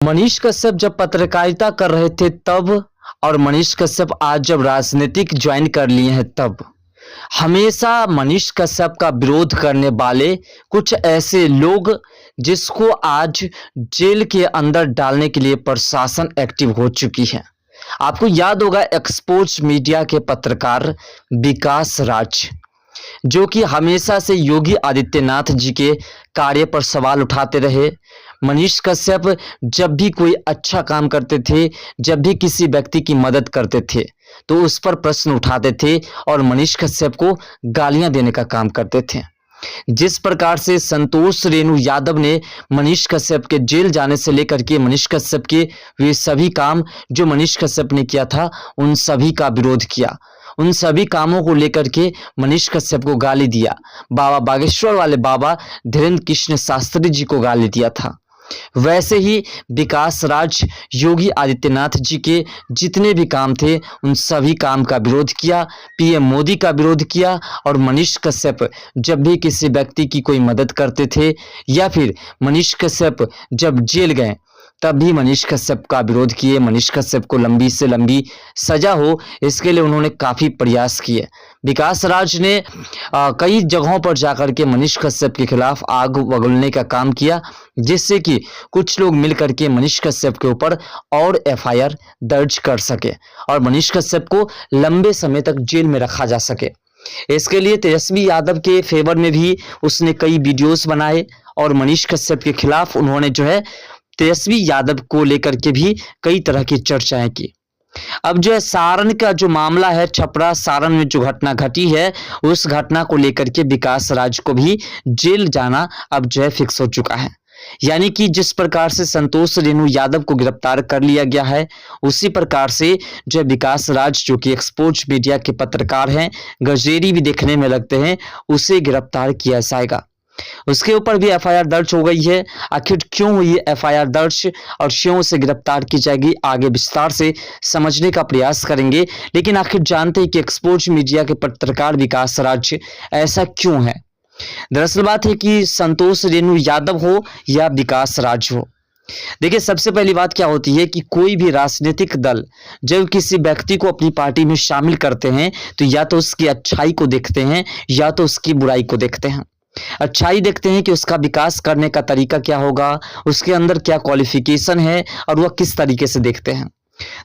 मनीष कश्यप जब पत्रकारिता कर रहे थे तब, और मनीष कश्यप आज जब राजनीतिक ज्वाइन कर लिए हैं तब, हमेशा मनीष कश्यप का विरोध करने वाले कुछ ऐसे लोग जिसको आज जेल के अंदर डालने के लिए प्रशासन एक्टिव हो चुकी है। आपको याद होगा एक्सपोज मीडिया के पत्रकार विकास राज, जो कि हमेशा से योगी आदित्यनाथ जी के कार्य पर सवाल उठाते रहे। मनीष कश्यप जब भी कोई अच्छा काम करते थे, जब भी किसी व्यक्ति की मदद करते थे, तो उस पर प्रश्न उठाते थे और मनीष कश्यप को गालियां देने का काम करते थे। जिस प्रकार से संतोष रेणु यादव ने मनीष कश्यप के जेल जाने से लेकर के मनीष कश्यप के वे सभी काम जो मनीष कश्यप ने किया था, उन सभी का विरोध किया, उन सभी कामों को लेकर के मनीष कश्यप को गाली दिया, बाबा बागेश्वर वाले बाबा धीरेन्द्र कृष्ण शास्त्री जी को गाली दिया था, वैसे ही विकास राज योगी आदित्यनाथ जी के जितने भी काम थे उन सभी काम का विरोध किया, पीएम मोदी का विरोध किया। और मनीष कश्यप जब भी किसी व्यक्ति की कोई मदद करते थे या फिर मनीष कश्यप जब जेल गए तब भी मनीष कश्यप का विरोध किए। मनीष कश्यप को लंबी से लंबी सजा हो, इसके लिए उन्होंने काफ़ी प्रयास किए। विकास राज ने कई जगहों पर जाकर के मनीष कश्यप के खिलाफ आग उगलने का काम किया, जिससे कि कुछ लोग मिलकर के मनीष कश्यप के ऊपर और एफआईआर दर्ज कर सके और मनीष कश्यप को लंबे समय तक जेल में रखा जा सके। इसके लिए तेजस्वी यादव के फेवर में भी उसने कई वीडियोस बनाए और मनीष कश्यप के खिलाफ उन्होंने जो है तेजस्वी यादव को लेकर के भी कई तरह की चर्चाएं की। अब जो है सारण का जो मामला है, छपरा सारण में जो घटना घटी है, उस घटना को लेकर के विकास राज को भी जेल जाना अब जो है फिक्स हो चुका है। यानी कि जिस प्रकार से संतोष रेणु यादव को गिरफ्तार कर लिया गया है, उसी प्रकार से जो विकास राज जो कि एक्सपोज मीडिया के पत्रकार हैं, गजेरी भी देखने में लगते हैं, उसे गिरफ्तार किया जाएगा। उसके ऊपर भी एफआईआर दर्ज हो गई है। आखिर क्यों हुई एफआईआर दर्ज और क्यों उसे गिरफ्तार की जाएगी, आगे विस्तार से समझने का प्रयास करेंगे। लेकिन आखिर जानते हैं कि एक्सपोज मीडिया के पत्रकार विकास राज ऐसा क्यों है। दरअसल बात है कि संतोष रेणु यादव हो या विकास राज हो, देखिए सबसे पहली बात क्या होती है कि कोई भी राजनीतिक दल जब किसी व्यक्ति को अपनी पार्टी में शामिल करते हैं तो या तो उसकी अच्छाई को देखते हैं या तो उसकी बुराई को देखते हैं। अच्छाई देखते हैं कि उसका विकास करने का तरीका क्या होगा, उसके अंदर क्या क्वालिफिकेशन है और वह किस तरीके से देखते हैं।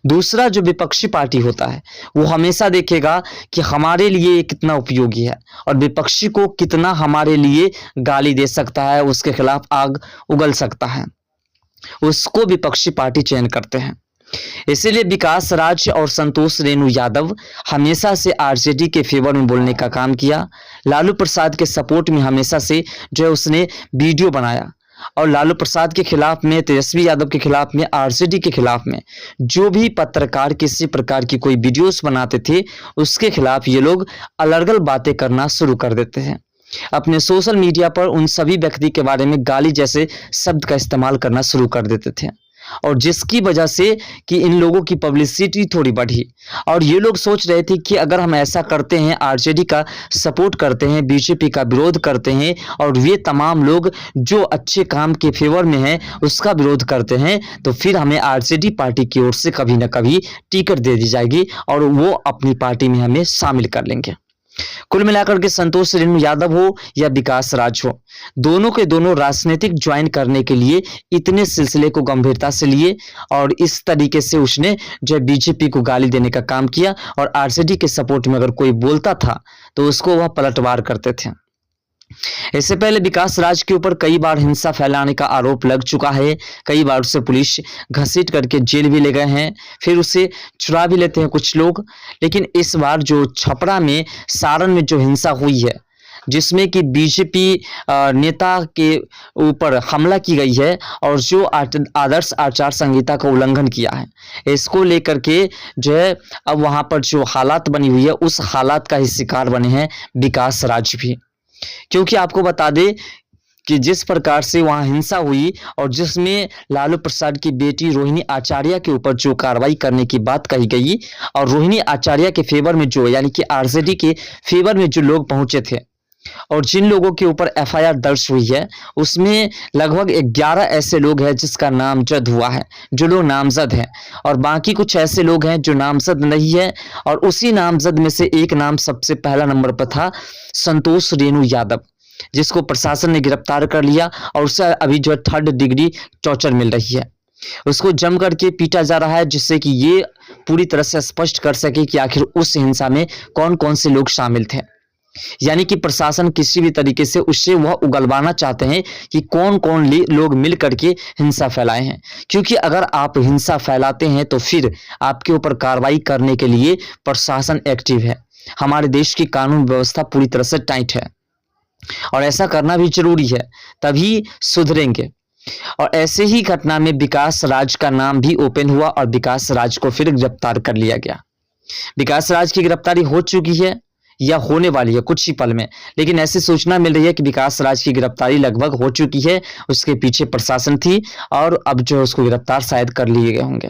दूसरा जो विपक्षी पार्टी होता है वो हमेशा देखेगा कि हमारे लिए ये कितना उपयोगी है और विपक्षी को कितना हमारे लिए गाली दे सकता है, उसके खिलाफ आग उगल सकता है, उसको विपक्षी पार्टी चयन करते हैं। इसीलिए विकास राज और संतोष रेणु यादव हमेशा से आरजेडी के फेवर में बोलने का काम किया। लालू प्रसाद के सपोर्ट में हमेशा से जो है उसने वीडियो बनाया और लालू प्रसाद के खिलाफ में, तेजस्वी यादव के खिलाफ में, आरजेडी के खिलाफ में जो भी पत्रकार किसी प्रकार की कोई वीडियोस बनाते थे उसके खिलाफ ये लोग अलग अलग बातें करना शुरू कर देते हैं। अपने सोशल मीडिया पर उन सभी व्यक्ति के बारे में गाली जैसे शब्द का इस्तेमाल करना शुरू कर देते थे और जिसकी वजह से कि इन लोगों की पब्लिसिटी थोड़ी बढ़ी और ये लोग सोच रहे थे कि अगर हम ऐसा करते हैं, आरजेडी का सपोर्ट करते हैं, बीजेपी का विरोध करते हैं और ये तमाम लोग जो अच्छे काम के फेवर में हैं उसका विरोध करते हैं, तो फिर हमें आरजेडी पार्टी की ओर से कभी ना कभी टिकट दे दी जाएगी और वो अपनी पार्टी में हमें शामिल कर लेंगे। कुल मिलाकर के संतोष रेणु यादव हो या विकास राज हो, दोनों के दोनों राजनीतिक ज्वाइन करने के लिए इतने सिलसिले को गंभीरता से लिए और इस तरीके से उसने जो बीजेपी को गाली देने का काम किया और आरजेडी के सपोर्ट में अगर कोई बोलता था तो उसको वह पलटवार करते थे। इससे पहले विकास राज के ऊपर कई बार हिंसा फैलाने का आरोप लग चुका है, कई बार उसे पुलिस घसीट करके जेल भी ले गए हैं, फिर उसे छुड़ा भी लेते हैं कुछ लोग। लेकिन इस बार जो छपरा में सारण में जो हिंसा हुई है, जिसमें कि बीजेपी नेता के ऊपर हमला की गई है और जो आदर्श आचार संहिता का उल्लंघन किया है, इसको लेकर के जो है अब वहां पर जो हालात बनी हुई है उस हालात का ही शिकार बने हैं विकास राज भी। क्योंकि आपको बता दें कि जिस प्रकार से वहां हिंसा हुई और जिसमें लालू प्रसाद की बेटी रोहिणी आचार्य के ऊपर जो कार्रवाई करने की बात कही गई और रोहिणी आचार्य के फेवर में जो यानी कि आरजेडी के फेवर में जो लोग पहुंचे थे और जिन लोगों के ऊपर एफआईआर दर्ज हुई है उसमें लगभग 11 ऐसे लोग हैं जिसका नामजद हुआ है, जो लोग नामजद हैं, और बाकी कुछ ऐसे लोग हैं जो नामजद नहीं है। और उसी नामजद में से एक नाम सबसे पहला नंबर पर था, संतोष रेणु यादव, जिसको प्रशासन ने गिरफ्तार कर लिया और उसे अभी जो 3rd डिग्री टॉर्चर मिल रही है। उसको जम करके पीटा जा रहा है जिससे कि ये पूरी तरह से स्पष्ट कर सके कि आखिर उस हिंसा में कौन कौन से लोग शामिल थे। यानी कि प्रशासन किसी भी तरीके से उससे वह उगलवाना चाहते हैं कि कौन कौन लोग मिल करके हिंसा फैलाए हैं, क्योंकि अगर आप हिंसा फैलाते हैं तो फिर आपके ऊपर कार्रवाई करने के लिए प्रशासन एक्टिव है। हमारे देश की कानून व्यवस्था पूरी तरह से टाइट है और ऐसा करना भी जरूरी है, तभी सुधरेंगे। और ऐसे ही घटना में विकास राज का नाम भी ओपन हुआ और विकास राज को फिर गिरफ्तार कर लिया गया। विकास राज की गिरफ्तारी हो चुकी है या होने वाली है कुछ ही पल में, लेकिन ऐसी सूचना मिल रही है कि विकास राज की गिरफ्तारी लगभग हो चुकी है। उसके पीछे प्रशासन थी और अब जो है उसको गिरफ्तार शायद कर लिए गए होंगे।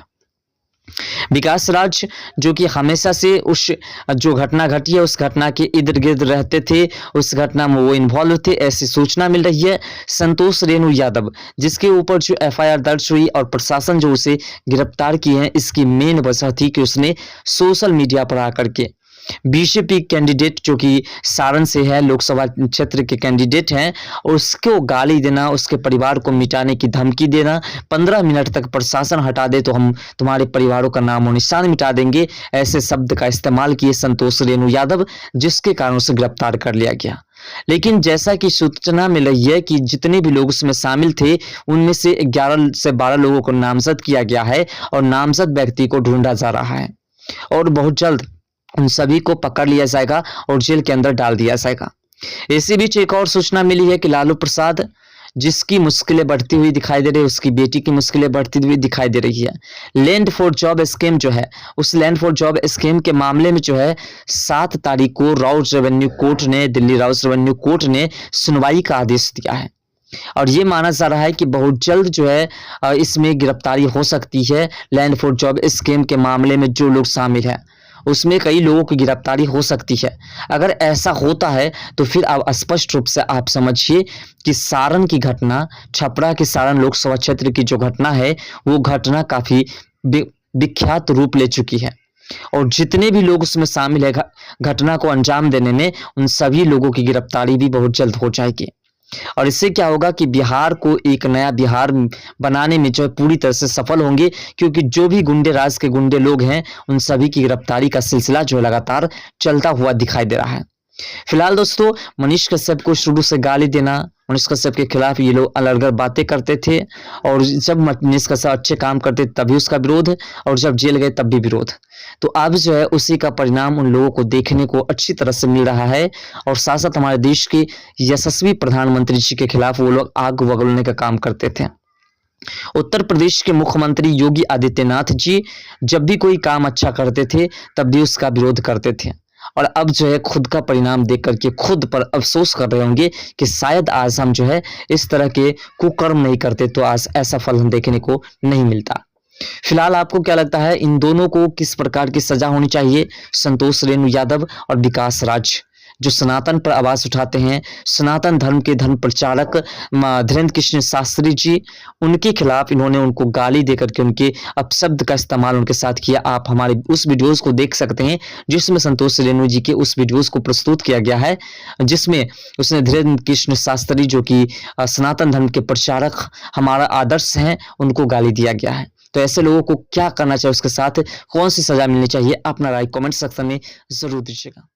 विकास राज जो कि हमेशा से उस जो घटना घटी है उस घटना के इर्द गिर्द रहते थे, उस घटना में वो इन्वॉल्व थे, ऐसी सूचना मिल रही है। संतोष रेणु यादव जिसके ऊपर जो एफआईआर दर्ज हुई और प्रशासन जो उसे गिरफ्तार किए हैं, इसकी मेन वजह थी कि उसने सोशल मीडिया पर आकर के बीजेपी कैंडिडेट जो कि सारण से है, लोकसभा क्षेत्र के कैंडिडेट हैं, उसको गाली देना, उसके परिवार को मिटाने की धमकी देना, 15 मिनट तक प्रशासन हटा दे तो हम तुम्हारे परिवारों का नाम और निशान मिटा देंगे, ऐसे शब्द का इस्तेमाल किए संतोष रेणु यादव, जिसके कारण उसे गिरफ्तार कर लिया गया। लेकिन जैसा कि सूचना मिल रही है कि जितने भी लोग उसमें शामिल थे उनमें से 11 से 12 लोगों को नामजद किया गया है और नामजद व्यक्ति को ढूंढा जा रहा है और बहुत जल्द उन सभी को पकड़ लिया जाएगा और जेल के अंदर डाल दिया जाएगा। इसी बीच एक और सूचना मिली है कि लालू प्रसाद जिसकी मुश्किलें बढ़ती हुई दिखाई दे रही है, उसकी बेटी की मुश्किलें बढ़ती हुई दिखाई दे रही है। लैंड फॉर जॉब स्कीम जो है, उस लैंड फॉर जॉब स्कीम के मामले में जो है 7 तारीख को राउस रेवेन्यू कोर्ट ने, दिल्ली राउस रेवेन्यू कोर्ट ने सुनवाई का आदेश दिया है और ये माना जा रहा है कि बहुत जल्द जो है इसमें गिरफ्तारी हो सकती है। लैंड फॉर जॉब स्कीम के मामले में जो लोग शामिल हैं उसमें कई लोगों की गिरफ्तारी हो सकती है। अगर ऐसा होता है तो फिर अब स्पष्ट रूप से आप समझिए कि सारण की घटना, छपरा के सारण लोकसभा क्षेत्र की जो घटना है वो घटना काफी विख्यात रूप ले चुकी है और जितने भी लोग उसमें शामिल है घटना को अंजाम देने में, उन सभी लोगों की गिरफ्तारी भी बहुत जल्द हो जाएगी। और इससे क्या होगा कि बिहार को एक नया बिहार बनाने में जो पूरी तरह से सफल होंगे, क्योंकि जो भी गुंडे राज के गुंडे लोग हैं उन सभी की गिरफ्तारी का सिलसिला जो लगातार चलता हुआ दिखाई दे रहा है। फिलहाल दोस्तों, मनीष कश्यप को शुरू से गाली देना, मनीष कश्यप के खिलाफ ये लोग अलग अलग बातें करते थे और जब मनीष कश्यप अच्छे काम करते तभी उसका विरोध और जब जेल गए तब भी विरोध। तो अब जो है उसी का परिणाम उन लोगों को देखने को अच्छी तरह से मिल रहा है और साथ साथ हमारे देश के यशस्वी प्रधानमंत्री जी के खिलाफ वो लोग आग उगलने का काम करते थे। उत्तर प्रदेश के मुख्यमंत्री योगी आदित्यनाथ जी जब भी कोई काम अच्छा करते थे तब भी उसका विरोध करते थे और अब जो है खुद का परिणाम देख करके खुद पर अफसोस कर रहे होंगे कि शायद आज हम जो है इस तरह के कुकर्म नहीं करते तो आज ऐसा फल हम देखने को नहीं मिलता। फिलहाल आपको क्या लगता है, इन दोनों को किस प्रकार की सजा होनी चाहिए? संतोष रेणु यादव और विकास राज जो सनातन पर आवाज उठाते हैं, सनातन धर्म के धर्म प्रचारक धीरेन्द्र कृष्ण शास्त्री जी, उनके खिलाफ इन्होंने उनको गाली देकर के उनके अपशब्द का इस्तेमाल उनके साथ किया। आप हमारे उस वीडियोस को देख सकते हैं जिसमें संतोष रेणु जी के उस वीडियोस को प्रस्तुत किया गया है, जिसमें उसने धीरेन्द्र कृष्ण शास्त्री जो कि सनातन धर्म के प्रचारक हमारा आदर्श हैं, उनको गाली दिया गया है। तो ऐसे लोगों को क्या करना चाहिए, उसके साथ कौन सी सजा मिलनी चाहिए, अपना राय कमेंट सेक्शन में जरूर दीजिएगा।